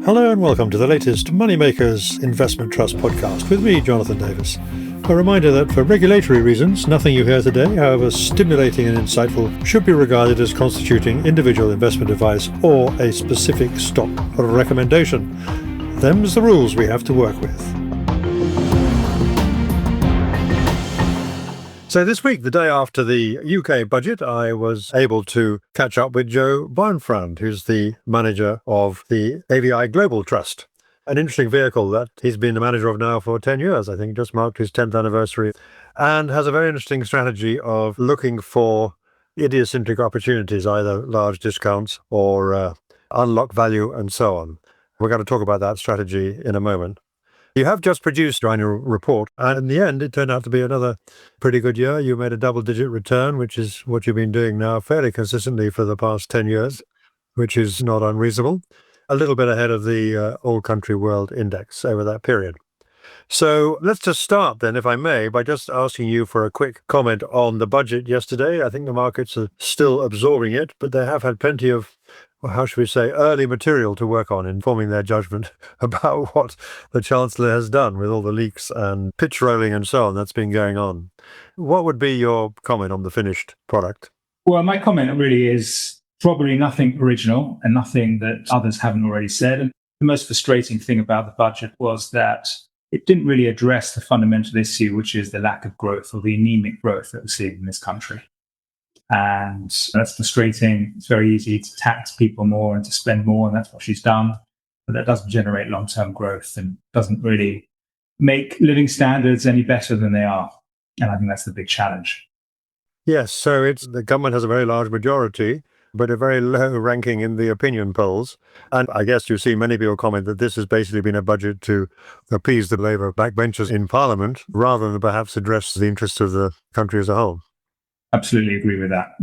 Hello and welcome to the latest Moneymakers Investment Trust podcast with me, Jonathan Davis. A reminder that for regulatory reasons, nothing you hear today, however stimulating and insightful, should be regarded as constituting individual investment advice or a specific stock recommendation. Them's the rules we have to work with. So this week, the day after the UK budget, I was able to catch up with Joe Bauernfreund, who's the manager of the AVI Global Trust, an interesting vehicle that he's been the manager of now for 10 years, I think, just marked his 10th anniversary, and has a very interesting strategy of looking for idiosyncratic opportunities, either large discounts or unlock value and so on. We're going to talk about that strategy in a moment. You have just produced your annual report, and in the end, it turned out to be another pretty good year. You made a double-digit return, which is what you've been doing now fairly consistently for the past 10 years, which is not unreasonable. A little bit ahead of the All Country World Index over that period. So let's just start then, if I may, by just asking you for a quick comment on the budget yesterday. I think the markets are still absorbing it, but they have had plenty of, well, how should we say, early material to work on in forming their judgment about what the Chancellor has done with all the leaks and pitch rolling and so on that's been going on. What would be your comment on the finished product? Well, my comment really is probably nothing original and nothing that others haven't already said. And the most frustrating thing about the budget was that it didn't really address the fundamental issue, which is the lack of growth or the anemic growth that we're seeing in this country. And that's frustrating. It's very easy to tax people more and to spend more, and that's what she's done. But that doesn't generate long-term growth and doesn't really make living standards any better than they are. And I think that's the big challenge. Yes, so the government has a very large majority, but a very low ranking in the opinion polls. And I guess you've seen many people comment that this has basically been a budget to appease the Labour backbenchers in Parliament, rather than perhaps address the interests of the country as a whole. Absolutely agree with that.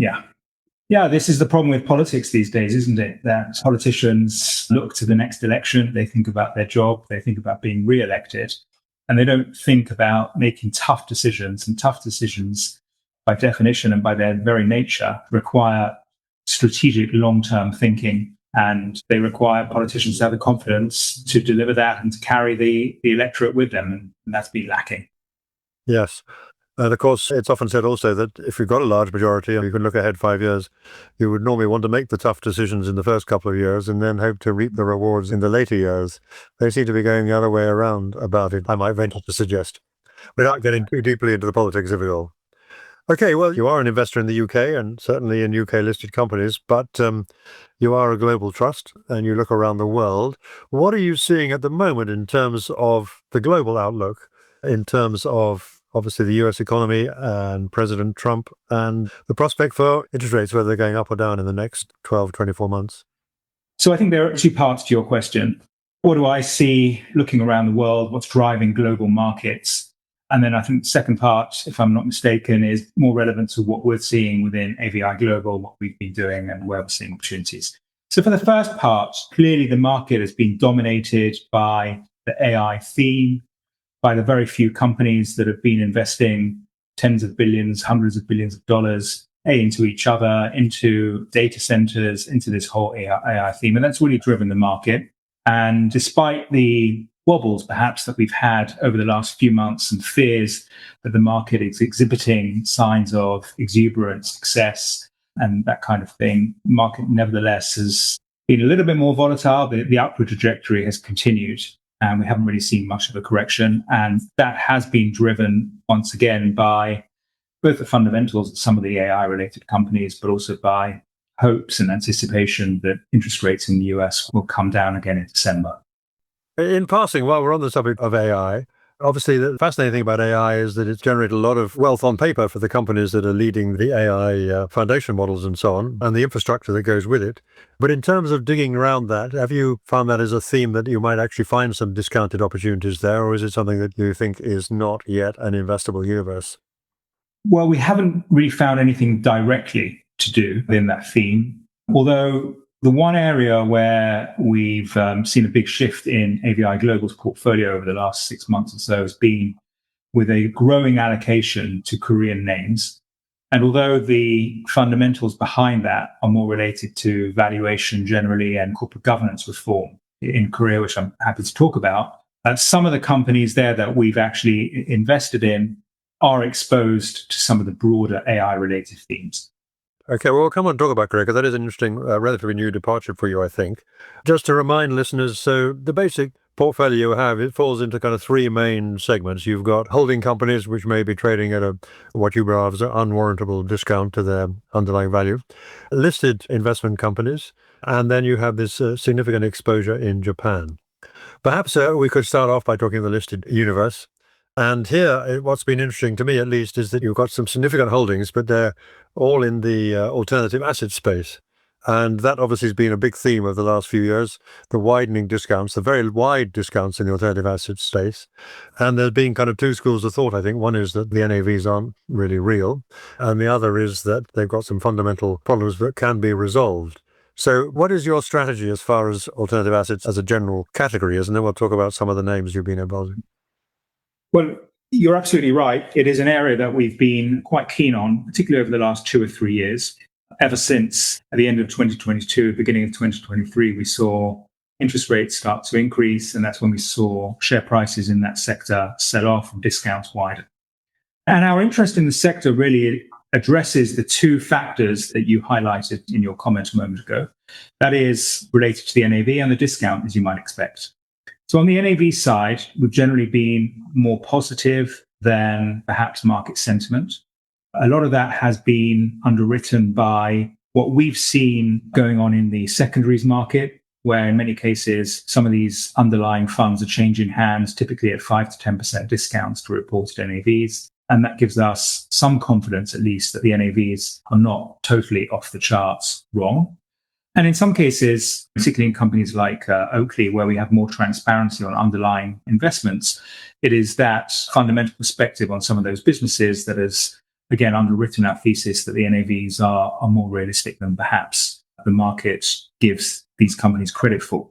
Yeah, this is the problem with politics these days, isn't it? That politicians look to the next election, they think about their job, they think about being re-elected, and they don't think about making tough decisions. And tough decisions, by definition and by their very nature, require strategic long-term thinking, and they require politicians to have the confidence to deliver that and to carry the electorate with them, and that's been lacking. Yes. And of course, it's often said also that if you've got a large majority, you can look ahead 5 years, you would normally want to make the tough decisions in the first couple of years and then hope to reap the rewards in the later years. They seem to be going the other way around about it, I might venture to suggest, without getting too deeply into the politics of it all. Okay, well, you are an investor in the UK and certainly in UK-listed companies, but you are a global trust and you look around the world. What are you seeing at the moment in terms of the global outlook, in terms of obviously the US economy and President Trump and the prospect for interest rates, whether they're going up or down in the next 12, 24 months? So I think there are two parts to your question. What do I see looking around the world? What's driving global markets? And then I think the second part, if I'm not mistaken, is more relevant to what we're seeing within AVI Global, what we've been doing and where we're seeing opportunities. So for the first part, clearly the market has been dominated by the AI theme, by the very few companies that have been investing tens of billions, hundreds of billions of dollars into each other, into data centers, into this whole AI theme. And that's really driven the market. And despite the wobbles perhaps that we've had over the last few months and fears that the market is exhibiting signs of exuberant success and that kind of thing, the market nevertheless has been a little bit more volatile. The upward trajectory has continued and we haven't really seen much of a correction. And that has been driven once again by both the fundamentals of some of the AI related companies, but also by hopes and anticipation that interest rates in the US will come down again in December. In passing, while we're on the subject of AI, obviously the fascinating thing about AI is that it's generated a lot of wealth on paper for the companies that are leading the AI foundation models and so on, and the infrastructure that goes with it. But in terms of digging around that, have you found that as a theme that you might actually find some discounted opportunities there, or is it something that you think is not yet an investable universe? Well, we haven't really found anything directly to do in that theme, although the one area where we've seen a big shift in AVI Global's portfolio over the last 6 months or so has been with a growing allocation to Korean names. And although the fundamentals behind that are more related to valuation generally and corporate governance reform, in Korea, which I'm happy to talk about, some of the companies there that we've actually invested in are exposed to some of the broader AI-related themes. Okay, well, we'll come on and talk about Korea, because that is an interesting, relatively new departure for you, I think. Just to remind listeners, so the basic portfolio you have, it falls into kind of three main segments. You've got holding companies, which may be trading at what you regard as an unwarrantable discount to their underlying value, listed investment companies, and then you have this significant exposure in Japan. Perhaps we could start off by talking the listed universe. And here, what's been interesting to me, at least, is that you've got some significant holdings, but they're all in the alternative asset space. And that obviously has been a big theme of the last few years, the widening discounts, the very wide discounts in the alternative asset space. And there's been kind of two schools of thought, I think. One is that the NAVs aren't really real, and the other is that they've got some fundamental problems that can be resolved. So what is your strategy as far as alternative assets as a general category is? And then we'll talk about some of the names you've been involved in. Well, you're absolutely right. It is an area that we've been quite keen on, particularly over the last 2 or 3 years. Ever since at the end of 2022, beginning of 2023, we saw interest rates start to increase, and that's when we saw share prices in that sector sell off and discounts widen. And our interest in the sector really addresses the two factors that you highlighted in your comment a moment ago. That is related to the NAV and the discount, as you might expect. So on the NAV side, we've generally been more positive than perhaps market sentiment. A lot of that has been underwritten by what we've seen going on in the secondaries market, where in many cases, some of these underlying funds are changing hands, typically at 5 to 10% discounts to reported NAVs. And that gives us some confidence, at least, that the NAVs are not totally off the charts wrong. And in some cases, particularly in companies like Oakley, where we have more transparency on underlying investments, it is that fundamental perspective on some of those businesses that has, again, underwritten our thesis that the NAVs are more realistic than perhaps the market gives these companies credit for.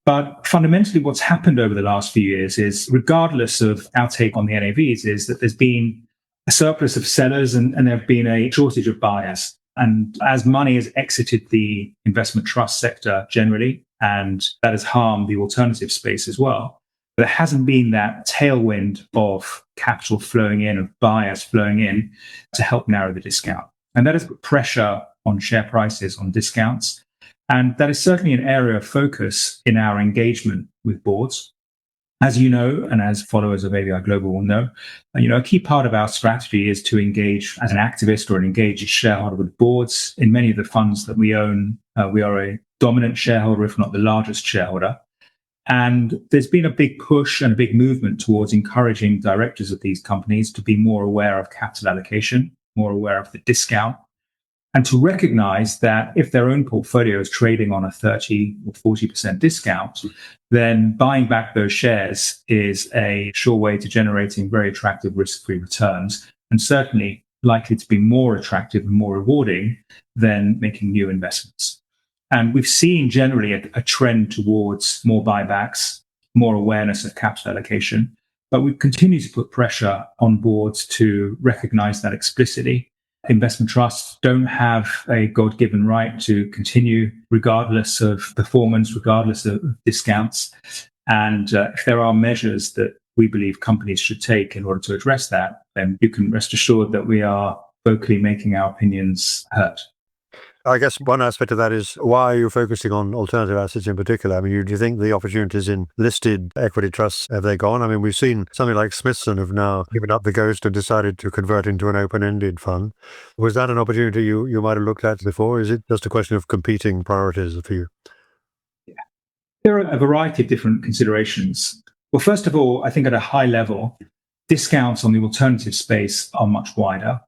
But fundamentally, what's happened over the last few years is, regardless of our take on the NAVs, is that there's been a surplus of sellers and there have been a shortage of buyers. And as money has exited the investment trust sector generally, and that has harmed the alternative space as well, there hasn't been that tailwind of capital flowing in, of buyers flowing in to help narrow the discount. And that has put pressure on share prices, on discounts. And that is certainly an area of focus in our engagement with boards. As you know, and as followers of AVI Global will know, a key part of our strategy is to engage as an activist or an engaged shareholder with boards. In many of the funds that we own, we are a dominant shareholder, if not the largest shareholder. And there's been a big push and a big movement towards encouraging directors of these companies to be more aware of capital allocation, more aware of the discount, and to recognize that if their own portfolio is trading on a 30 or 40% discount, then buying back those shares is a sure way to generating very attractive risk-free returns, and certainly likely to be more attractive and more rewarding than making new investments. And we've seen generally a trend towards more buybacks, more awareness of capital allocation, but we continue to put pressure on boards to recognize that explicitly. Investment trusts don't have a God-given right to continue regardless of performance, regardless of discounts. And if there are measures that we believe companies should take in order to address that, then you can rest assured that we are vocally making our opinions heard. I guess one aspect of that is, why are you focusing on alternative assets in particular? I mean, do you think the opportunities in listed equity trusts, have they gone? I mean, we've seen something like Smithson have now given up the ghost and decided to convert into an open-ended fund. Was that an opportunity you might have looked at before? Is it just a question of competing priorities for you? Yeah. There are a variety of different considerations. Well, first of all, I think at a high level, discounts on the alternative space are much wider.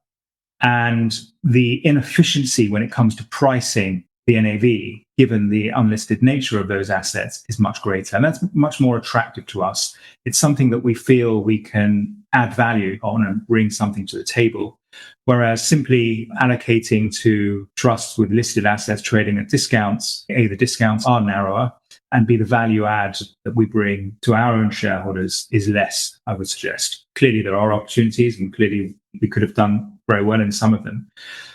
And the inefficiency when it comes to pricing the NAV, given the unlisted nature of those assets, is much greater. And that's much more attractive to us. It's something that we feel we can add value on and bring something to the table. Whereas simply allocating to trusts with listed assets trading at discounts, A, the discounts are narrower, and B, the value add that we bring to our own shareholders is less, I would suggest. Clearly, there are opportunities, and clearly we could have done very well in some of them.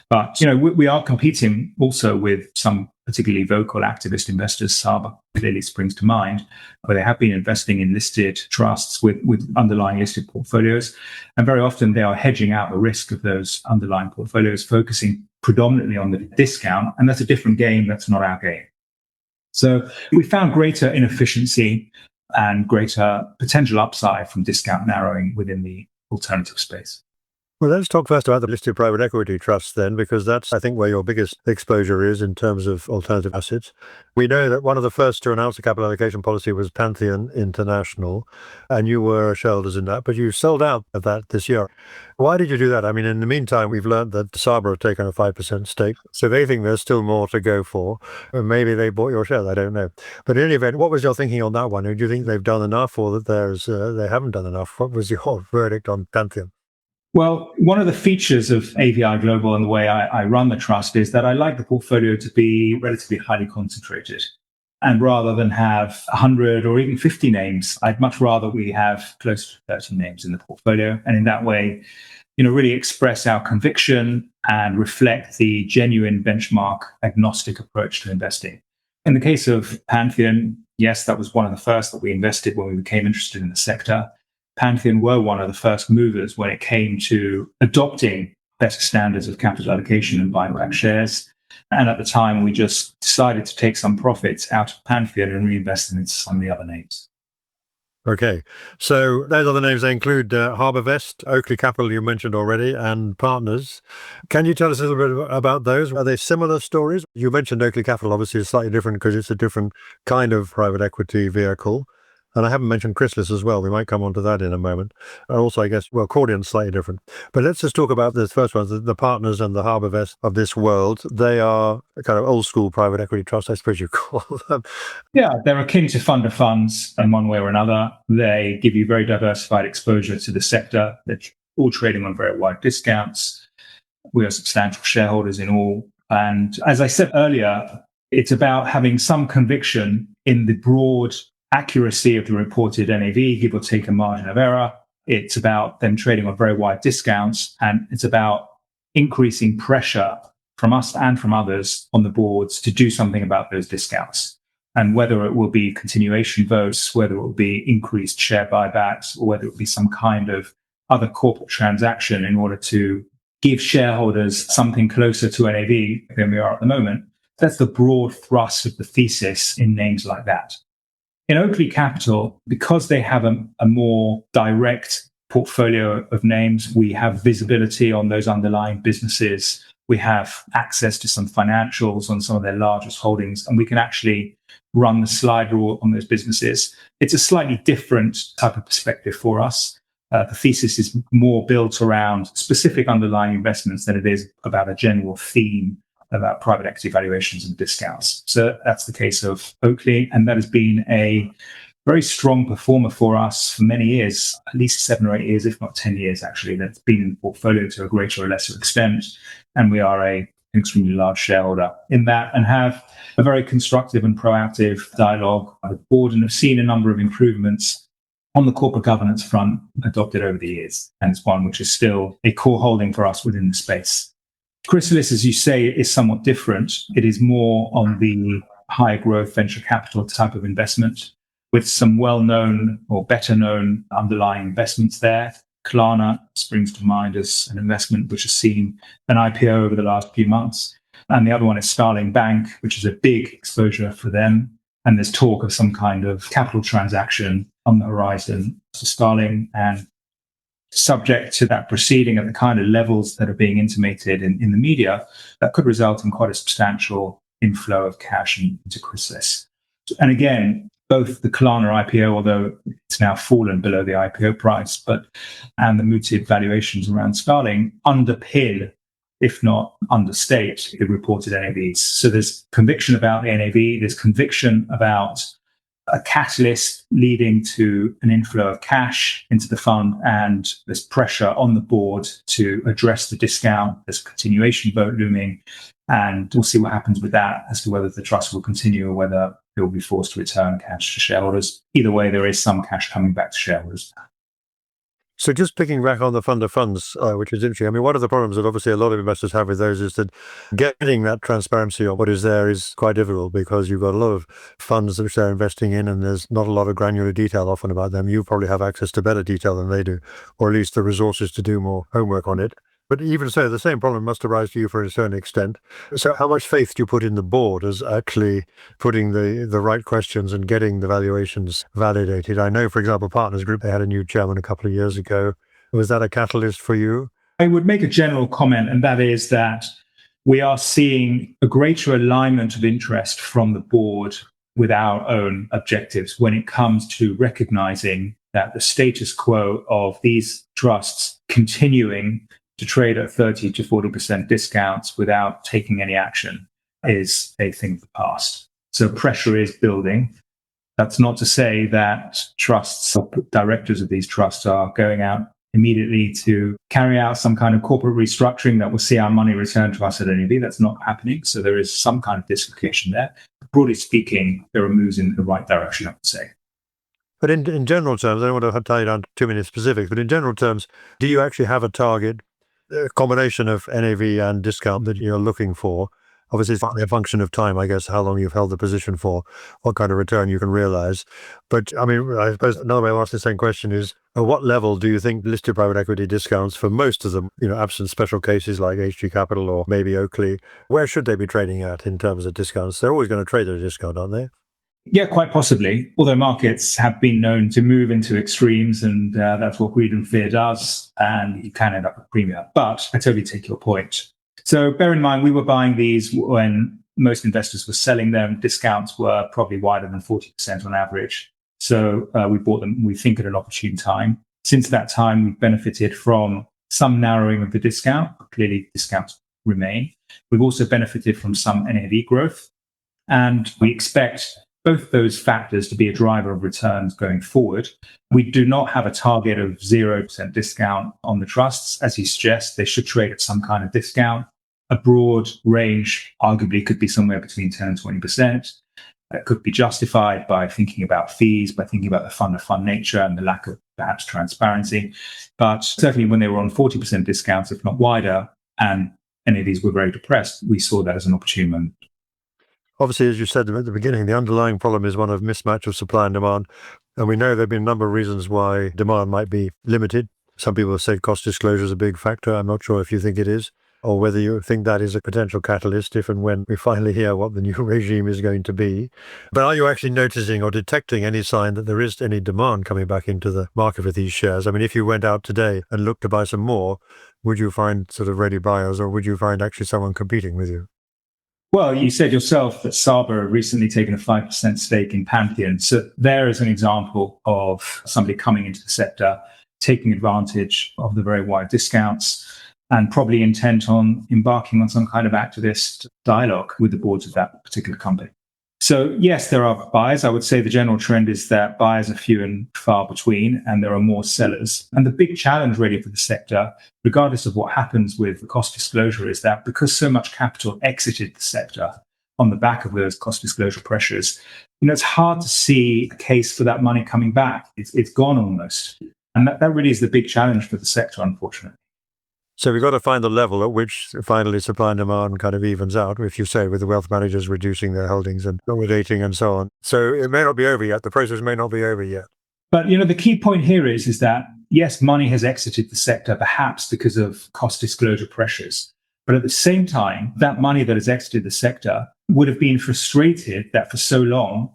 But, we are competing also with some particularly vocal activist investors, Saba clearly springs to mind, where they have been investing in listed trusts with underlying listed portfolios. And very often they are hedging out the risk of those underlying portfolios, focusing predominantly on the discount. And that's a different game. That's not our game. So we found greater inefficiency and greater potential upside from discount narrowing within the alternative space. Well, let's talk first about the listed private equity trusts then, because that's, I think, where your biggest exposure is in terms of alternative assets. We know that one of the first to announce a capital allocation policy was Pantheon International, and you were shareholders in that, but you sold out of that this year. Why did you do that? I mean, in the meantime, we've learned that Saba have taken a 5% stake, so they think there's still more to go for. Or maybe they bought your shares, I don't know. But in any event, what was your thinking on that one? Do you think they've done enough, or that they haven't done enough? What was your verdict on Pantheon? Well, one of the features of AVI Global and the way I run the trust is that I like the portfolio to be relatively highly concentrated. And rather than have 100 or even 50 names, I'd much rather we have close to 30 names in the portfolio. And in that way, really express our conviction and reflect the genuine benchmark agnostic approach to investing. In the case of Pantheon, yes, that was one of the first that we invested when we became interested in the sector. Pantheon were one of the first movers when it came to adopting better standards of capital allocation and buying back shares. And at the time, we just decided to take some profits out of Pantheon and reinvest them into some of the other names. Okay, so those other names, they include Harbourvest, Oakley Capital you mentioned already, and Partners. Can you tell us a little bit about those? Are they similar stories? You mentioned Oakley Capital, obviously is slightly different because it's a different kind of private equity vehicle. And I haven't mentioned Chrysalis as well. We might come on to that in a moment. Also, I guess, Cordion's slightly different. But let's just talk about the first ones, the Partners and the Harbourvest of this world. They are a kind of old school private equity trust, I suppose you call them. Yeah, they're akin to fund of funds in one way or another. They give you very diversified exposure to the sector. They're all trading on very wide discounts. We are substantial shareholders in all. And as I said earlier, it's about having some conviction in the broad accuracy of the reported NAV, give or take a margin of error. It's about them trading on very wide discounts, and it's about increasing pressure from us and from others on the boards to do something about those discounts. And whether it will be continuation votes, whether it will be increased share buybacks, or whether it will be some kind of other corporate transaction in order to give shareholders something closer to NAV than we are at the moment. That's the broad thrust of the thesis in names like that. In Oakley Capital, because they have a more direct portfolio of names, we have visibility on those underlying businesses. We have access to some financials on some of their largest holdings, and we can actually run the slide rule on those businesses. It's a slightly different type of perspective for us. The thesis is more built around specific underlying investments than it is about a general theme about private equity valuations and discounts. So that's the case of Oakley, and that has been a very strong performer for us for many years, at least 7 or 8 years, if not 10 years, actually. That's been in the portfolio to a greater or lesser extent, and we are an extremely large shareholder in that and have a very constructive and proactive dialogue with the board and have seen a number of improvements on the corporate governance front adopted over the years, and it's one which is still a core holding for us within the space. Chrysalis, as you say, is somewhat different. It is more on the high growth venture capital type of investment with some well-known or better-known underlying investments there. Klarna springs to mind as an investment which has seen an IPO over the last few months. And the other one is Starling Bank, which is a big exposure for them. And there's talk of some kind of capital transaction on the horizon for Starling, and subject to that proceeding at the kind of levels that are being intimated in the media, that could result in quite a substantial inflow of cash into Chrysalis. And again, both the Klarna IPO, although it's now fallen below the IPO price, and the mooted valuations around Starling underpin, if not understate, the reported NAVs. So there's conviction about the NAV, there's conviction about a catalyst leading to an inflow of cash into the fund, and there's pressure on the board to address the discount. There's a continuation vote looming, and we'll see what happens with that as to whether the trust will continue or whether it will be forced to return cash to shareholders. Either way, there is some cash coming back to shareholders. So just picking back on the fund of funds, which is interesting. I mean, one of the problems that obviously a lot of investors have with those is that getting that transparency on what is there is quite difficult because you've got a lot of funds which they're investing in and there's not a lot of granular detail often about them. You probably have access to better detail than they do, or at least the resources to do more homework on it. But even so, the same problem must arise to you for a certain extent. So how much faith do you put in the board as actually putting the right questions and getting the valuations validated? I know, for example, Partners Group, they had a new chairman a couple of years ago. Was that a catalyst for you? I would make a general comment, and that is that we are seeing a greater alignment of interest from the board with our own objectives when it comes to recognizing that the status quo of these trusts continuing to trade at 30 to 40% discounts without taking any action is a thing of the past. So pressure is building. That's not to say that trusts, or directors of these trusts, are going out immediately to carry out some kind of corporate restructuring that will see our money returned to us at NAV. That's not happening. So there is some kind of dislocation there. Broadly speaking, there are moves in the right direction, I would say. But in general terms, I don't want to tie you down to too many specifics, but in general terms, do you actually have a target, a combination of NAV and discount that you're looking for? Obviously, it's a function of time, I guess, how long you've held the position for, what kind of return you can realize. But I mean, I suppose another way of asking the same question is, at what level do you think listed private equity discounts for most of them, absent special cases like HG Capital or maybe Oakley, where should they be trading at in terms of discounts? They're always going to trade at a discount, aren't they? Yeah, quite possibly. Although markets have been known to move into extremes, and that's what greed and fear does, and you can end up with premium. But I totally take your point. So bear in mind, we were buying these when most investors were selling them. Discounts were probably wider than 40% on average. So we bought them, we think, at an opportune time. Since that time, we've benefited from some narrowing of the discount. Clearly, discounts remain. We've also benefited from some NAV growth. And we expect both those factors to be a driver of returns going forward. We do not have a target of 0% discount on the trusts. As you suggest, they should trade at some kind of discount. A broad range arguably could be somewhere between 10 and 20%. That could be justified by thinking about fees, by thinking about the fund-of-fund nature and the lack of perhaps transparency. But certainly when they were on 40% discounts, if not wider, and NAVs were very depressed, we saw that as an opportune moment. Obviously, as you said at the beginning, the underlying problem is one of mismatch of supply and demand. And we know there have been a number of reasons why demand might be limited. Some people have said cost disclosure is a big factor. I'm not sure if you think it is, or whether you think that is a potential catalyst if and when we finally hear what the new regime is going to be. But are you actually noticing or detecting any sign that there is any demand coming back into the market for these shares? I mean, if you went out today and looked to buy some more, would you find sort of ready buyers, or would you find actually someone competing with you? Well, you said yourself that Saba recently taken a 5% stake in Pantheon. So there is an example of somebody coming into the sector, taking advantage of the very wide discounts, and probably intent on embarking on some kind of activist dialogue with the boards of that particular company. So yes, there are buyers. I would say the general trend is that buyers are few and far between, and there are more sellers. And the big challenge really for the sector, regardless of what happens with cost disclosure, is that because so much capital exited the sector on the back of those cost disclosure pressures, it's hard to see a case for that money coming back. It's gone almost. And that really is the big challenge for the sector, unfortunately. So we've got to find the level at which finally supply and demand kind of evens out, if you say, with the wealth managers reducing their holdings and liquidating and so on. So it may not be over yet. The process may not be over yet. But, the key point here is that, yes, money has exited the sector, perhaps because of cost disclosure pressures. But at the same time, that money that has exited the sector would have been frustrated that for so long,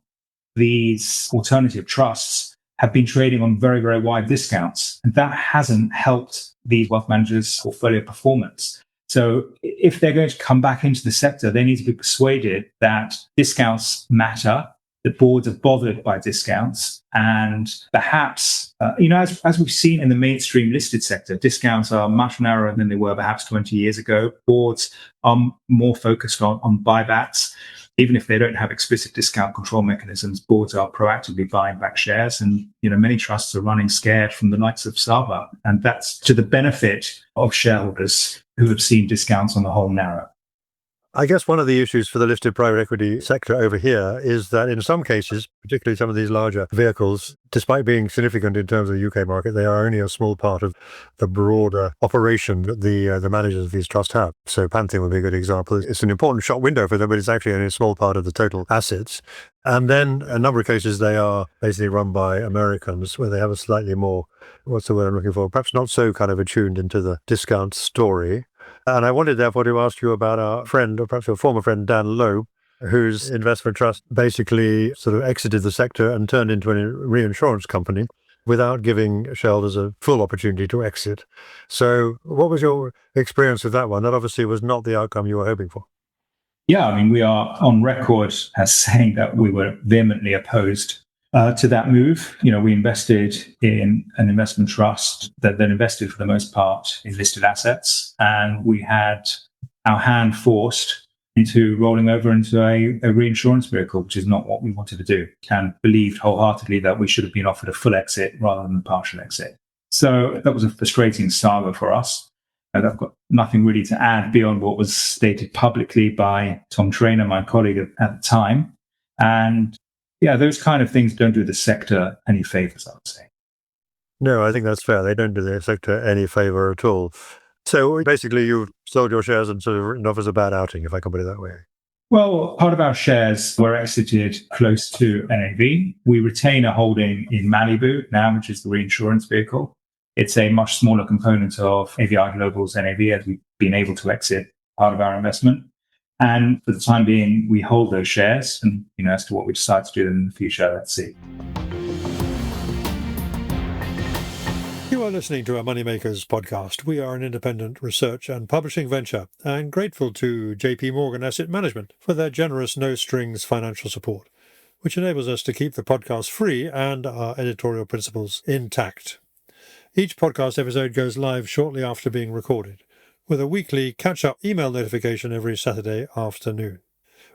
these alternative trusts have been trading on very, very wide discounts. And that hasn't helped the wealth managers' portfolio performance. So if they're going to come back into the sector, they need to be persuaded that discounts matter, that boards are bothered by discounts, and perhaps, as we've seen in the mainstream listed sector, discounts are much narrower than they were perhaps 20 years ago. Boards are more focused on buybacks. Even if they don't have explicit discount control mechanisms, boards are proactively buying back shares. And, many trusts are running scared from the likes of Saba. And that's to the benefit of shareholders who have seen discounts on the whole narrow. I guess one of the issues for the listed private equity sector over here is that in some cases, particularly some of these larger vehicles, despite being significant in terms of the UK market, they are only a small part of the broader operation that the managers of these trusts have. So Pantheon would be a good example. It's an important shop window for them, but it's actually only a small part of the total assets. And then a number of cases, they are basically run by Americans where they have a slightly more, what's the word I'm looking for, perhaps not so kind of attuned into the discount story. And I wanted, therefore, to ask you about our friend, or perhaps your former friend, Dan Loeb, whose investment trust basically sort of exited the sector and turned into a reinsurance company without giving shareholders a full opportunity to exit. So what was your experience with that one? That obviously was not the outcome you were hoping for. Yeah, I mean, we are on record as saying that we were vehemently opposed to that move. We invested in an investment trust that then invested for the most part in listed assets, and we had our hand forced into rolling over into a reinsurance vehicle, which is not what we wanted to do, and believed wholeheartedly that we should have been offered a full exit rather than a partial exit. So that was a frustrating saga for us. And I've got nothing really to add beyond what was stated publicly by Tom Trainer, my colleague at the time. And yeah, those kind of things don't do the sector any favors, I would say. No, I think that's fair. They don't do the sector any favor at all. So basically, you've sold your shares and sort of written off as a bad outing, if I can put it that way. Well, part of our shares were exited close to NAV. We retain a holding in Malibu now, which is the reinsurance vehicle. It's a much smaller component of AVI Global's NAV as we've been able to exit part of our investment. And for the time being, we hold those shares. And as to what we decide to do in the future, let's see. You are listening to a Moneymakers podcast. We are an independent research and publishing venture and grateful to JP Morgan Asset Management for their generous no-strings financial support, which enables us to keep the podcast free and our editorial principles intact. Each podcast episode goes live shortly after being recorded, with a weekly catch-up email notification every Saturday afternoon.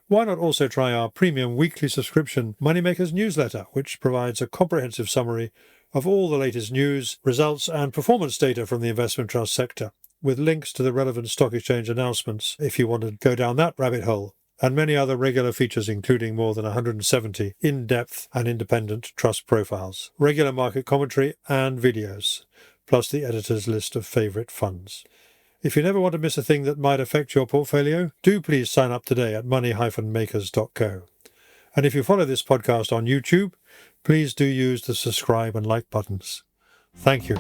Why not also try our premium weekly subscription Moneymakers newsletter, which provides a comprehensive summary of all the latest news, results and performance data from the investment trust sector, with links to the relevant stock exchange announcements if you want to go down that rabbit hole, and many other regular features including more than 170 in-depth and independent trust profiles, regular market commentary and videos, plus the editor's list of favourite funds. If you never want to miss a thing that might affect your portfolio, do please sign up today at money-makers.co. And if you follow this podcast on YouTube, please do use the subscribe and like buttons. Thank you.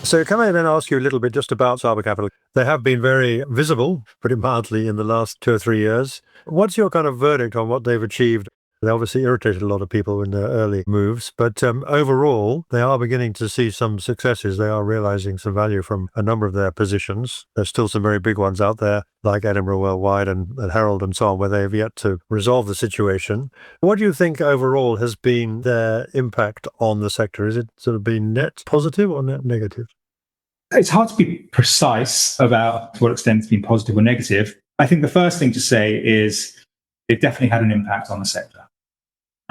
So can I then ask you a little bit just about Saba Capital? They have been very visible, pretty mildly, in the last 2 or 3 years. What's your kind of verdict on what they've achieved? They obviously irritated a lot of people in their early moves, but overall, they are beginning to see some successes. They are realizing some value from a number of their positions. There's still some very big ones out there, like Edinburgh Worldwide and Herald and so on, where they've yet to resolve the situation. What do you think overall has been their impact on the sector? Is it sort of been net positive or net negative? It's hard to be precise about to what extent it's been positive or negative. I think the first thing to say is it definitely had an impact on the sector.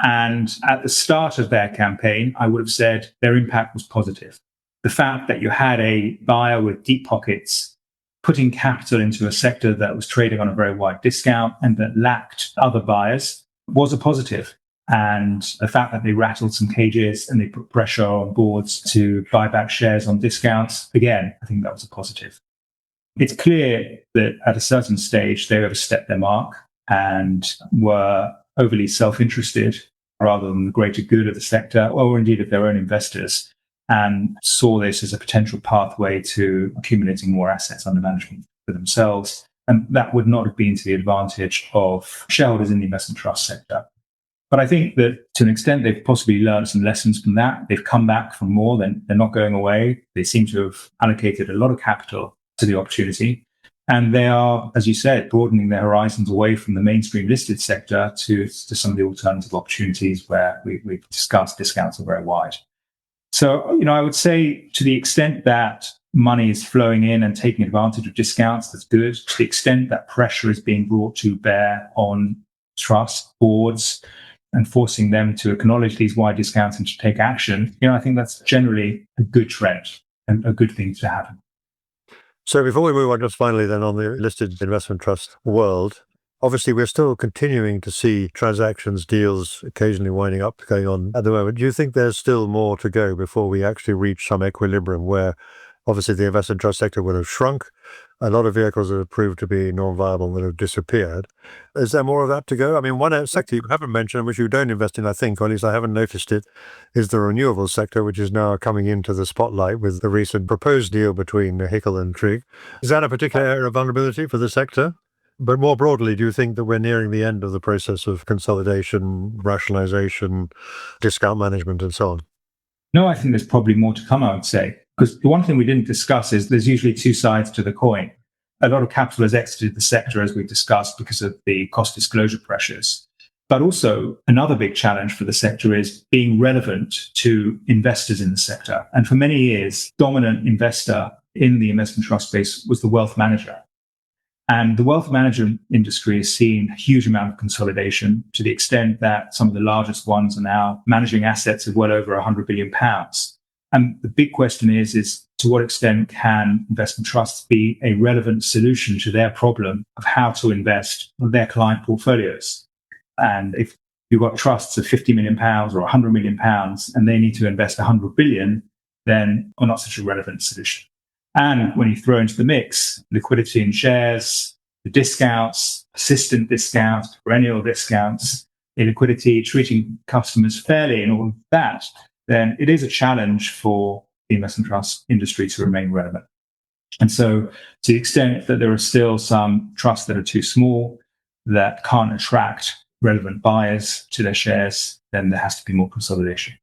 And at the start of their campaign, I would have said their impact was positive. The fact that you had a buyer with deep pockets putting capital into a sector that was trading on a very wide discount and that lacked other buyers was a positive. And the fact that they rattled some cages and they put pressure on boards to buy back shares on discounts, again, I think that was a positive. It's clear that at a certain stage, they overstepped their mark and were overly self-interested rather than the greater good of the sector, or indeed of their own investors, and saw this as a potential pathway to accumulating more assets under management for themselves. And that would not have been to the advantage of shareholders in the investment trust sector. But I think that to an extent, they've possibly learned some lessons from that. They've come back for more. They're not going away. They seem to have allocated a lot of capital to the opportunity. And they are, as you said, broadening their horizons away from the mainstream listed sector to some of the alternative opportunities where we've discussed discounts are very wide. So, I would say to the extent that money is flowing in and taking advantage of discounts, that's good. To the extent that pressure is being brought to bear on trust boards and forcing them to acknowledge these wide discounts and to take action, I think that's generally a good trend and a good thing to happen. So before we move on, just finally then on the listed investment trust world, obviously we're still continuing to see transactions, deals occasionally winding up going on at the moment. Do you think there's still more to go before we actually reach some equilibrium where obviously the investment trust sector will have shrunk? A lot of vehicles that have proved to be non-viable will have disappeared. Is there more of that to go? I mean, one sector you haven't mentioned, which you don't invest in, I think, or at least I haven't noticed it, is the renewables sector, which is now coming into the spotlight with the recent proposed deal between Hickel and Trigg. Is that a particular area of vulnerability for the sector? But more broadly, do you think that we're nearing the end of the process of consolidation, rationalization, discount management, and so on? No, I think there's probably more to come, I would say. Because the one thing we didn't discuss is there's usually two sides to the coin. A lot of capital has exited the sector, as we've discussed, because of the cost disclosure pressures. But also, another big challenge for the sector is being relevant to investors in the sector. And for many years, dominant investor in the investment trust space was the wealth manager. And the wealth management industry has seen a huge amount of consolidation to the extent that some of the largest ones are now managing assets of well over £100 billion. And the big question is to what extent can investment trusts be a relevant solution to their problem of how to invest in their client portfolios? And if you've got trusts of £50 million or £100 million and they need to invest £100 billion, then are not such a relevant solution. And when you throw into the mix liquidity in shares, the discounts, persistent discounts, perennial discounts, illiquidity, treating customers fairly, and all of that, then it is a challenge for the investment trust industry to remain relevant. And so, to the extent that there are still some trusts that are too small, that can't attract relevant buyers to their shares, then there has to be more consolidation.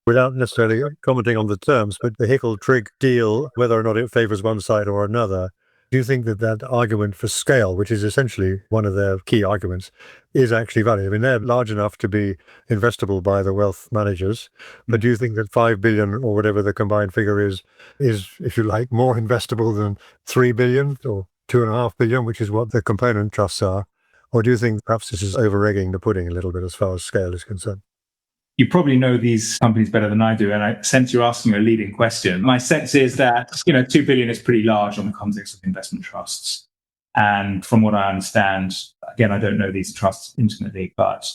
Without necessarily commenting on the terms, but the Hickel-Trigg deal, whether or not it favors one side or another, do you think that that argument for scale, which is essentially one of their key arguments, is actually valid? I mean, they're large enough to be investable by the wealth managers, but do you think that 5 billion or whatever the combined figure is, if you like, more investable than 3 billion or 2.5 billion, which is what the component trusts are? Or do you think perhaps this is over-egging the pudding a little bit as far as scale is concerned? You probably know these companies better than I do, and I sense you're asking a leading question. My sense is that 2 billion is pretty large on the context of investment trusts. And from what I understand, again, I don't know these trusts intimately, but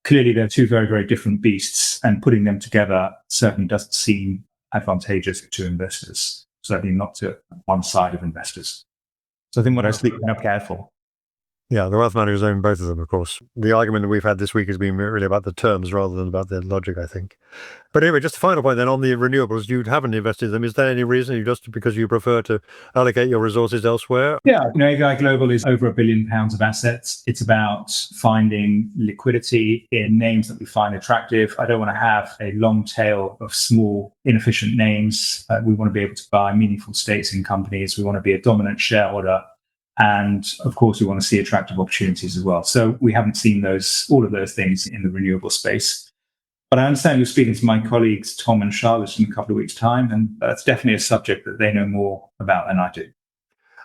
clearly they're two very, very different beasts, and putting them together certainly doesn't seem advantageous to investors, certainly not to one side of investors. So I think what I was speaking up careful. Yeah, the wealth managers own both of them, of course. The argument that we've had this week has been really about the terms rather than about their logic, I think. But anyway, just a final point then on the renewables, you haven't invested in them. Is there any reason, just because you prefer to allocate your resources elsewhere? Yeah, AVI Global is over £1 billion of assets. It's about finding liquidity in names that we find attractive. I don't want to have a long tail of small, inefficient names. We want to be able to buy meaningful stakes in companies. We want to be a dominant shareholder. And of course, we want to see attractive opportunities as well. So we haven't seen all of those things in the renewable space. But I understand you're speaking to my colleagues, Tom and Charlotte, in a couple of weeks' time. And that's definitely a subject that they know more about than I do.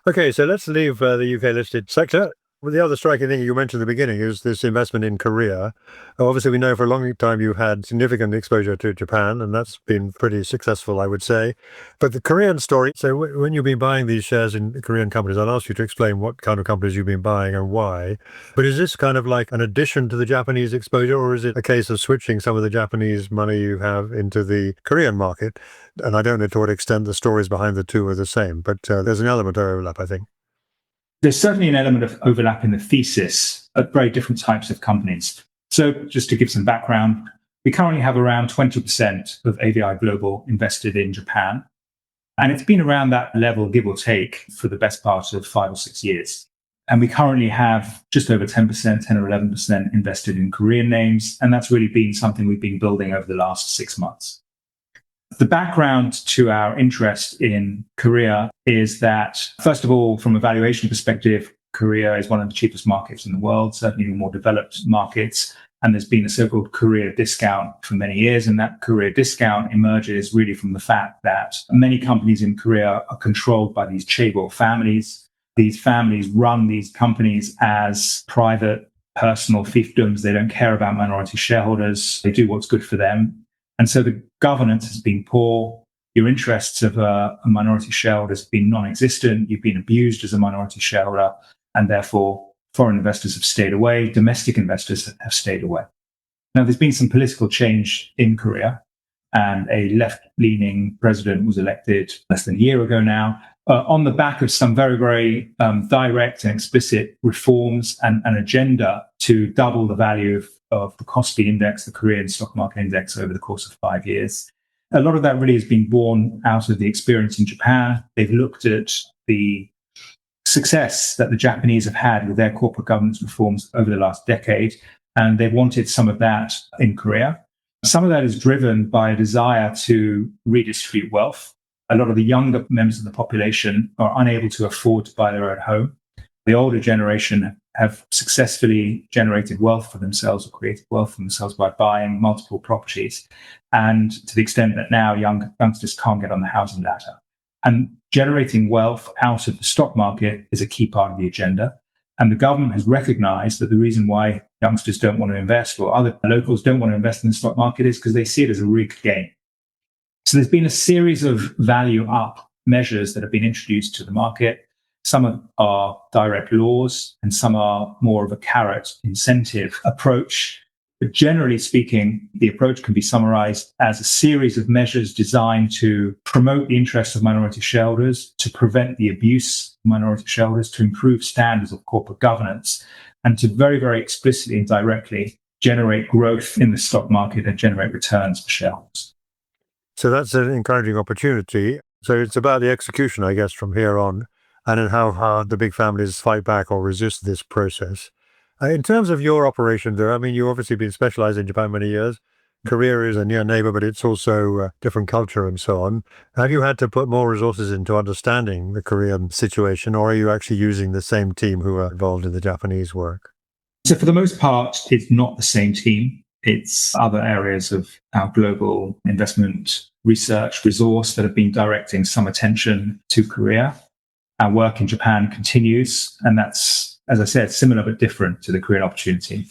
Okay, so let's leave the UK listed sector. Well, the other striking thing you mentioned at the beginning is this investment in Korea. Obviously, we know for a long time you had significant exposure to Japan, and that's been pretty successful, I would say. But the Korean story, so when you've been buying these shares in Korean companies, I'll ask you to explain what kind of companies you've been buying and why. But is this kind of like an addition to the Japanese exposure, or is it a case of switching some of the Japanese money you have into the Korean market? And I don't know to what extent the stories behind the two are the same, but there's an element of overlap, I think. There's certainly an element of overlap in the thesis of very different types of companies. So just to give some background, we currently have around 20% of AVI Global invested in Japan. And it's been around that level, give or take, for the best part of 5 or 6 years. And we currently have just over 10%, 10 or 11% invested in Korean names. And that's really been something we've been building over the last 6 months. The background to our interest in Korea is that, first of all, from a valuation perspective, Korea is one of the cheapest markets in the world, certainly the more developed markets. And there's been a so-called Korea discount for many years. And that Korea discount emerges really from the fact that many companies in Korea are controlled by these chaebol families. These families run these companies as private, personal fiefdoms. They don't care about minority shareholders. They do what's good for them. And so the governance has been poor. your interests of a minority shareholder has been non-existent, you've been abused as a minority shareholder, and therefore foreign investors have stayed away, domestic investors have stayed away. Now, there's been some political change in Korea, and a left-leaning president was elected less than a year ago now, on the back of some very, very direct and explicit reforms and an agenda to double the value of the Kospi index, the Korean stock market index, over the course of 5 years. A lot of that really has been born out of the experience in Japan. They've looked at the success that the Japanese have had with their corporate governance reforms over the last decade, and they wanted some of that in Korea. Some of that is driven by a desire to redistribute wealth. A lot of the younger members of the population are unable to afford to buy their own home. The older generation have successfully generated wealth for themselves or created wealth for themselves by buying multiple properties. And to the extent that now youngsters can't get on the housing ladder. And generating wealth out of the stock market is a key part of the agenda. And the government has recognized that the reason why youngsters don't want to invest, or other locals don't want to invest in the stock market, is because they see it as a rigged game. So there's been a series of value up measures that have been introduced to the market. Some are direct laws, and some are more of a carrot incentive approach. But generally speaking, the approach can be summarized as a series of measures designed to promote the interests of minority shareholders, to prevent the abuse of minority shareholders, to improve standards of corporate governance, and to very, very explicitly and directly generate growth in the stock market and generate returns for shareholders. So that's an encouraging opportunity. So it's about the execution, I guess, from here on, and in how hard the big families fight back or resist this process. In terms of your operation there, I mean, you've obviously been specialized in Japan many years. Korea is a near neighbor, but it's also a different culture and so on. Have you had to put more resources into understanding the Korean situation, or are you actually using the same team who are involved in the Japanese work? So for the most part, it's not the same team. It's other areas of our global investment research resource that have been directing some attention to Korea. Our work in Japan continues, and that's, as I said, similar but different to the Korean opportunity.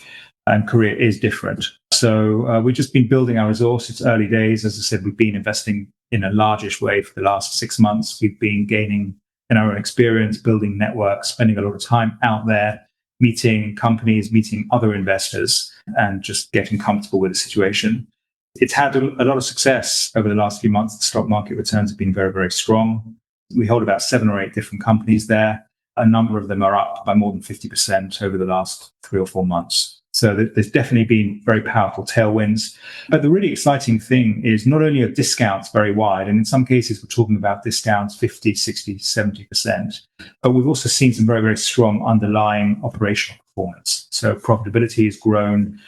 And Korea is different. So we've just been building our resource. It's early days. As I said, we've been investing in a largish way for the last 6 months. We've been gaining in our own experience, building networks, spending a lot of time out there, meeting companies, meeting other investors, and just getting comfortable with the situation. It's had a lot of success over the last few months. The stock market returns have been very, very strong. We hold about 7 or 8 different companies there. A number of them are up by more than 50% over the last 3 or 4 months. So there's definitely been very powerful tailwinds. But the really exciting thing is not only are discounts very wide, and in some cases we're talking about discounts 50, 60, 70%, but we've also seen some very, very strong underlying operational performance. So profitability has grown.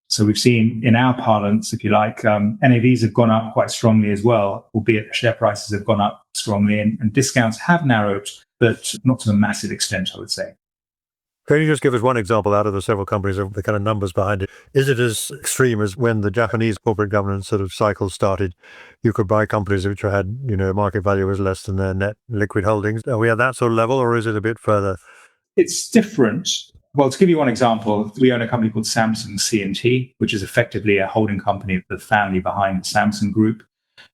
So we've seen, in our parlance, if you like, NAVs have gone up quite strongly as well, albeit share prices have gone up strongly, and discounts have narrowed, but not to a massive extent, I would say. Can you just give us one example out of the several companies of the kind of numbers behind it? Is it as extreme as when the Japanese corporate governance sort of cycle started? You could buy companies which had, market value was less than their net liquid holdings. Are we at that sort of level, or is it a bit further? It's different. Well, to give you one example, we own a company called Samsung C&T, which is effectively a holding company of the family behind the Samsung Group.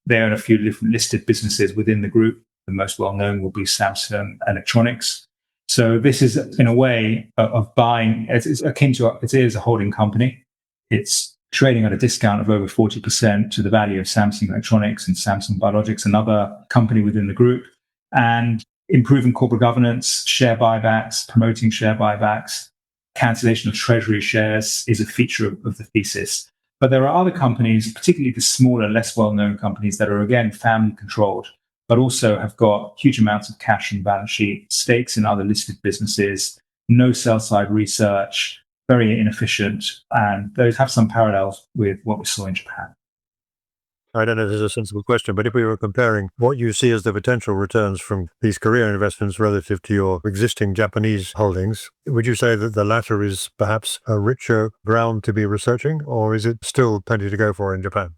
They own a few different listed businesses within the group. The most well-known will be Samsung Electronics. So this is, in a way, of buying. It's akin to it is a holding company. It's trading at a discount of over 40% to the value of Samsung Electronics and Samsung Biologics, another company within the group, and improving corporate governance, share buybacks, promoting share buybacks, cancellation of treasury shares is a feature of the thesis. But there are other companies, particularly the smaller, less well-known companies that are, again, family-controlled, but also have got huge amounts of cash on the balance sheet, stakes in other listed businesses, no sell-side research, very inefficient, and those have some parallels with what we saw in Japan. I don't know if this is a sensible question, but if we were comparing what you see as the potential returns from these Korean investments relative to your existing Japanese holdings, would you say that the latter is perhaps a richer ground to be researching, or is it still plenty to go for in Japan?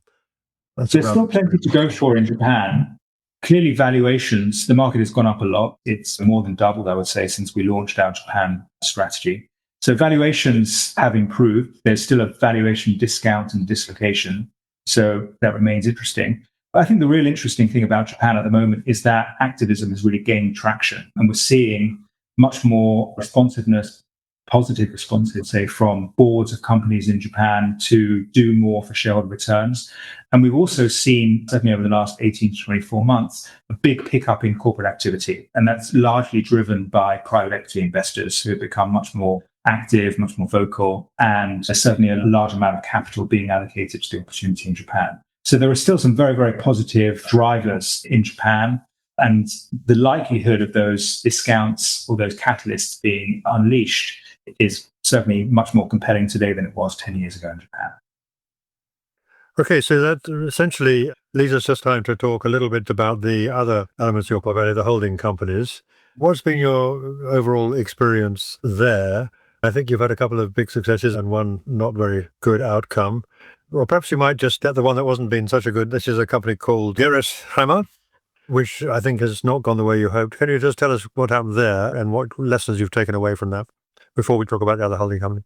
There's still plenty to go for in Japan. Clearly, valuations, the market has gone up a lot. It's more than doubled, I would say, since we launched our Japan strategy. So valuations have improved. There's still a valuation discount and dislocation. So that remains interesting. I think the real interesting thing about Japan at the moment is that activism is really gaining traction, and we're seeing much more responsiveness, positive responses, say, from boards of companies in Japan to do more for shareholder returns. And we've also seen, certainly over the last 18 to 24 months, a big pickup in corporate activity. And that's largely driven by private equity investors who have become much more active, much more vocal, and there's certainly a large amount of capital being allocated to the opportunity in Japan. So there are still some very, very positive drivers in Japan, and the likelihood of those discounts or those catalysts being unleashed is certainly much more compelling today than it was 10 years ago in Japan. Okay, so that essentially leaves us just time to talk a little bit about the other elements of your portfolio, the holding companies. What's been your overall experience there? I think you've had a couple of big successes and one not very good outcome. Or perhaps you might just get the one that wasn't been such a good. This is a company called Gerresheimer, which I think has not gone the way you hoped. Can you just tell us what happened there and what lessons you've taken away from that before we talk about the other holding company?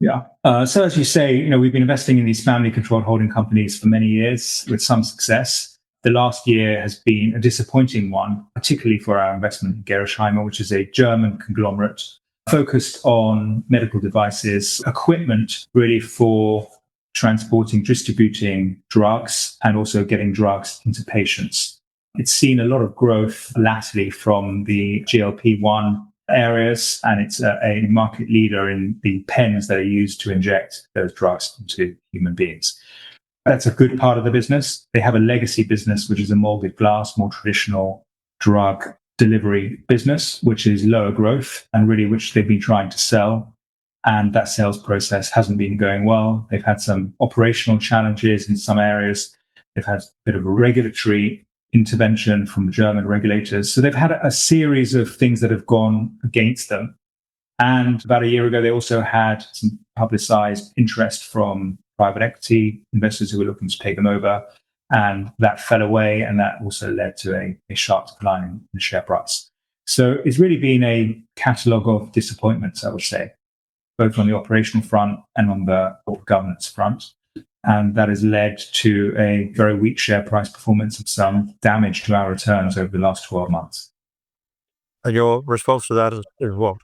Yeah. So as you say, we've been investing in these family-controlled holding companies for many years with some success. The last year has been a disappointing one, particularly for our investment in Gerresheimer, which is a German conglomerate focused on medical devices, equipment really for transporting, distributing drugs, and also getting drugs into patients. It's seen a lot of growth latterly from the GLP-1 areas, and it's a market leader in the pens that are used to inject those drugs into human beings. That's a good part of the business. They have a legacy business, which is a molded glass, more traditional drug delivery business, which is lower growth and really which they've been trying to sell. And that sales process hasn't been going well. They've had some operational challenges in some areas. They've had a bit of a regulatory intervention from the German regulators. So they've had a series of things that have gone against them. And about a year ago, they also had some publicized interest from private equity investors who were looking to take them over. And that fell away. And that also led to a sharp decline in the share price. So it's really been a catalogue of disappointments, I would say, both on the operational front and on the corporate governance front. And that has led to a very weak share price performance and some damage to our returns over the last 12 months. And your response to that is what?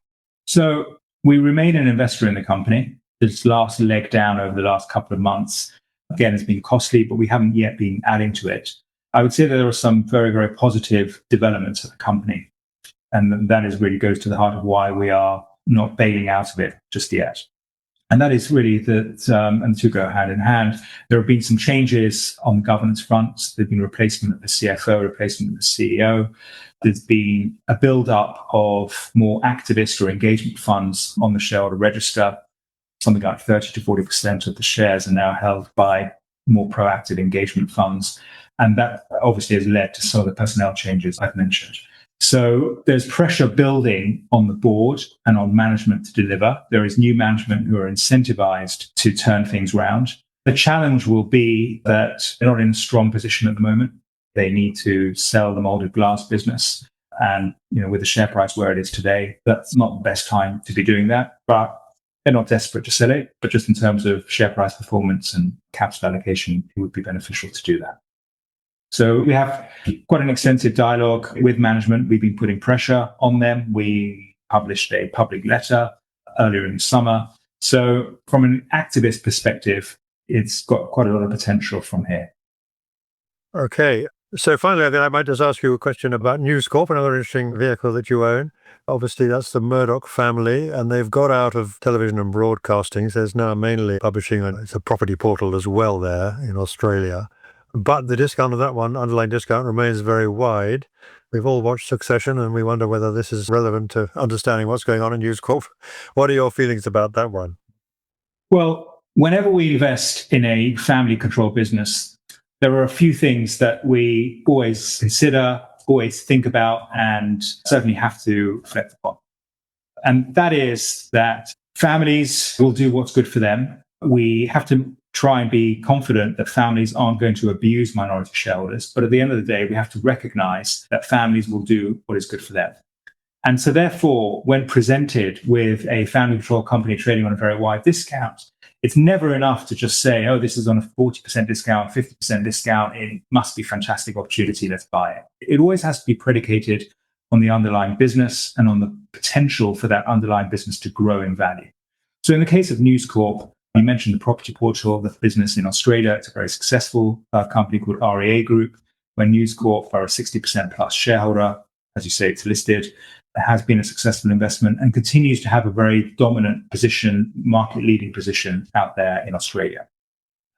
So we remain an investor in the company. This last leg down over the last couple of months, again, has been costly, but we haven't yet been adding to it. I would say that there are some very, very positive developments at the company. And that is really goes to the heart of why we are not bailing out of it just yet. And that is really that, and the two go hand in hand. There have been some changes on the governance front. There's been replacement of the CFO, replacement of the CEO. There's been a build-up of more activist or engagement funds on the shareholder register. Something like 30 to 40% of the shares are now held by more proactive engagement funds. And that obviously has led to some of the personnel changes I've mentioned. So there's pressure building on the board and on management to deliver. There is new management who are incentivized to turn things around. The challenge will be that they're not in a strong position at the moment. They need to sell the molded glass business. And, with the share price where it is today, that's not the best time to be doing that. But they're not desperate to sell it. But just in terms of share price performance and capital allocation, it would be beneficial to do that. So we have quite an extensive dialogue with management. We've been putting pressure on them. We published a public letter earlier in the summer. So from an activist perspective, it's got quite a lot of potential from here. Okay. So finally, then I might just ask you a question about News Corp, another interesting vehicle that you own. Obviously, that's the Murdoch family, and they've got out of television and broadcasting. So there's now mainly publishing, and it's a property portal as well there in Australia. But the discount of that one, underlying discount, remains very wide. We've all watched Succession, and we wonder whether this is relevant to understanding what's going on in News Corp. What are your feelings about that one? Well, whenever we invest in a family-controlled business, there are a few things that we always consider, always think about, and certainly have to reflect upon. And that is that families will do what's good for them. We have to try and be confident that families aren't going to abuse minority shareholders. But at the end of the day, we have to recognize that families will do what is good for them. And so therefore, when presented with a family controlled company trading on a very wide discount, it's never enough to just say, oh, this is on a 40% discount, 50% discount. It must be a fantastic opportunity. Let's buy it. It always has to be predicated on the underlying business and on the potential for that underlying business to grow in value. So in the case of News Corp, you mentioned the property portal, the business in Australia. It's a very successful company called REA Group, where News Corp are a 60% plus shareholder. As you say, it's listed. It has been a successful investment and continues to have a very dominant position, market-leading position out there in Australia.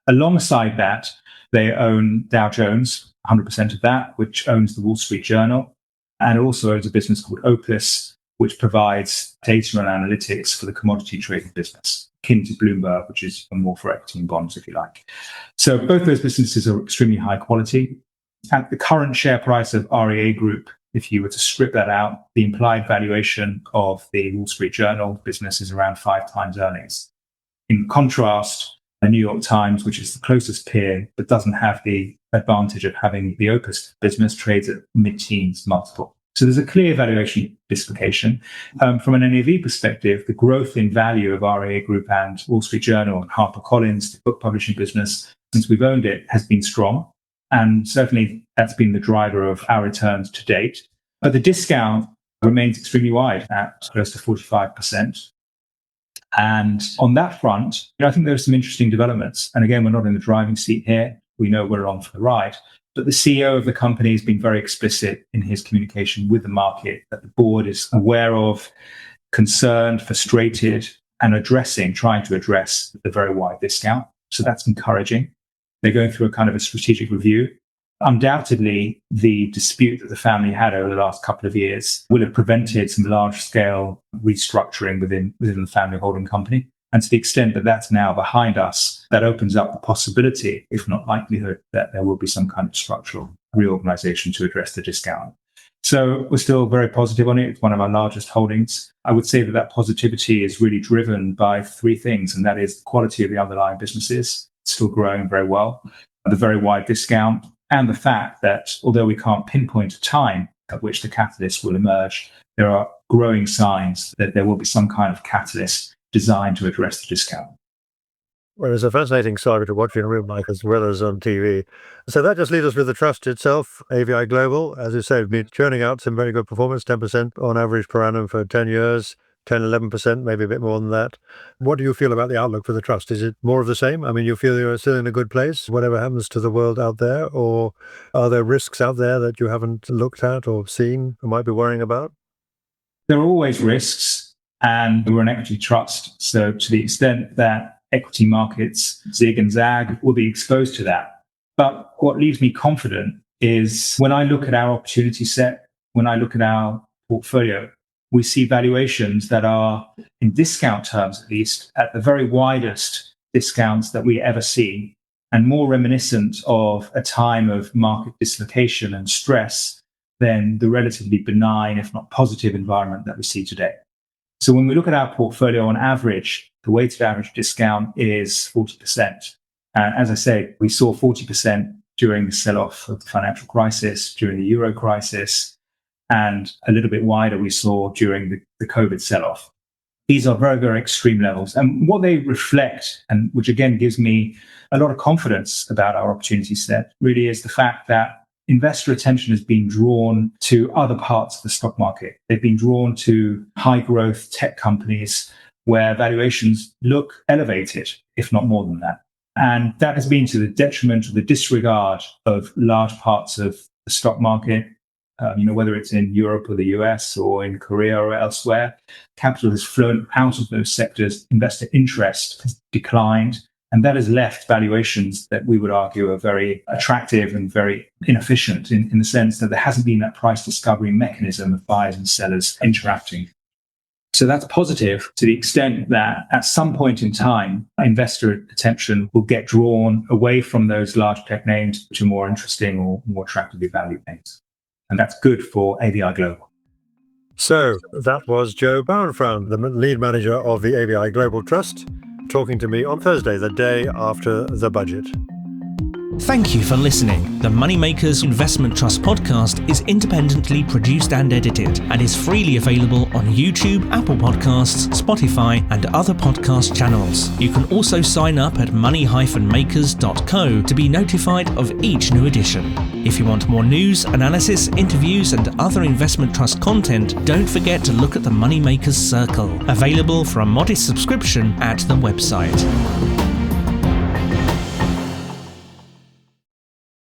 Alongside that, they own Dow Jones, 100% of that, which owns the Wall Street Journal, and it also owns a business called Opus, which provides data and analytics for the commodity trading business, akin to Bloomberg, which is more for equity and bonds, if you like. So both those businesses are extremely high quality. At the current share price of REA Group, if you were to strip that out, the implied valuation of the Wall Street Journal business is around 5 times earnings. In contrast, the New York Times, which is the closest peer, but doesn't have the advantage of having the Opus business, trades at mid-teens multiple. So there's a clear valuation dislocation. From an NAV perspective, the growth in value of REA Group and Wall Street Journal and HarperCollins, the book publishing business, since we've owned it, has been strong. And certainly that's been the driver of our returns to date. But the discount remains extremely wide at close to 45%. And on that front, I think there are some interesting developments. And again, we're not in the driving seat here. We know we're on for the ride. But the CEO of the company has been very explicit in his communication with the market that the board is aware of, concerned, frustrated, and trying to address the very wide discount. So that's encouraging. They're going through a kind of a strategic review. Undoubtedly, the dispute that the family had over the last couple of years will have prevented some large-scale restructuring within the family holding company. And to the extent that that's now behind us, that opens up the possibility, if not likelihood, that there will be some kind of structural reorganization to address the discount. So we're still very positive on it. It's one of our largest holdings. I would say that positivity is really driven by 3 things, and that is the quality of the underlying businesses, still growing very well, the very wide discount, and the fact that although we can't pinpoint a time at which the catalyst will emerge, there are growing signs that there will be some kind of catalyst designed to address the discount. Well, it's a fascinating saga to watch in real life as well as on TV. So that just leaves us with the trust itself, AVI Global. As you say, we've been churning out some very good performance, 10% on average per annum for 10 years. 10, 11%, maybe a bit more than that. What do you feel about the outlook for the trust? Is it more of the same? I mean, you feel you're still in a good place, whatever happens to the world out there, or are there risks out there that you haven't looked at or seen or might be worrying about? There are always risks, and we're an equity trust. So to the extent that equity markets zig and zag, we'll be exposed to that. But what leaves me confident is when I look at our opportunity set, when I look at our portfolio, we see valuations that are, in discount terms at least, at the very widest discounts that we ever see, and more reminiscent of a time of market dislocation and stress than the relatively benign, if not positive, environment that we see today. So when we look at our portfolio on average, the weighted average discount is 40%. And as I say, we saw 40% during the sell-off of the financial crisis, during the Euro crisis, and a little bit wider we saw during the COVID sell-off. These are very, very extreme levels. And what they reflect, and which again gives me a lot of confidence about our opportunity set, really is the fact that investor attention has been drawn to other parts of the stock market. They've been drawn to high growth tech companies where valuations look elevated, if not more than that. And that has been to the detriment or the disregard of large parts of the stock market. Whether it's in Europe or the US or in Korea or elsewhere, capital has flown out of those sectors. Investor interest has declined, and that has left valuations that we would argue are very attractive and very inefficient in the sense that there hasn't been that price discovery mechanism of buyers and sellers interacting. So that's positive to the extent that at some point in time, investor attention will get drawn away from those large tech names, which are more interesting or more attractively valued names. And that's good for AVI Global. So that was Joe Bauernfreund, the lead manager of the AVI Global Trust, talking to me on Thursday, the day after the budget. Thank you for listening. The Moneymakers Investment Trust podcast is independently produced and edited and is freely available on YouTube, Apple Podcasts, Spotify, and other podcast channels. You can also sign up at money-makers.co to be notified of each new edition. If you want more news, analysis, interviews, and other investment trust content, don't forget to look at the Moneymakers Circle, available for a modest subscription at the website.